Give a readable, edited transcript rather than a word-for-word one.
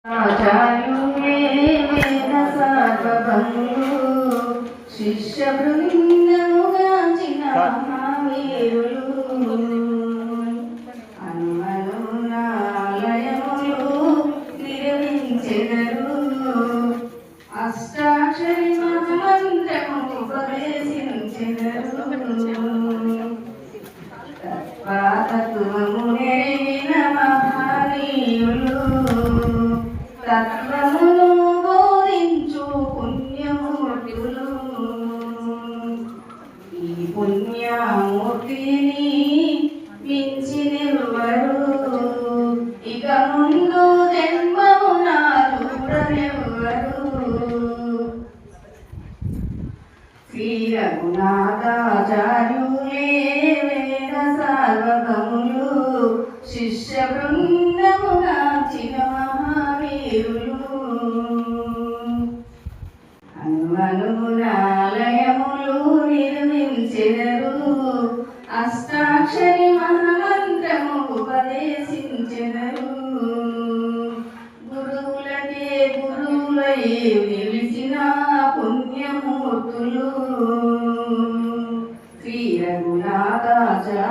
ఆచార్యులే వేద సార్వభౌములు శిష్య బృందముగాంచిన మహావీరులు హనుమనునాలయములు నిర్మించెదరు అష్టాక్షరి మహామంత్రము ఉపదేశించెదరు తత్వము నెరిగిన మహనీయులు తత్వమును బోధించు పుణ్యమూర్తులు ఈ పుణ్యమూర్తిని మించినెవ్వరు ఇక ముందు జన్మమున చూడనెవ్వరు శ్రీ రఘునాథాచార్యులే వేద సార్వభౌములు శిష్య బృందముగాంచిన మహావీరులు హనుమనునాలయములు నిర్మించెదరు అష్టాక్షరి మహామంత్రము ఉపదేశించెదరు గురువులకే గురువులై నిలిచిన పుణ్యమూర్తులు శ్రీ రఘునాథాచార్యులే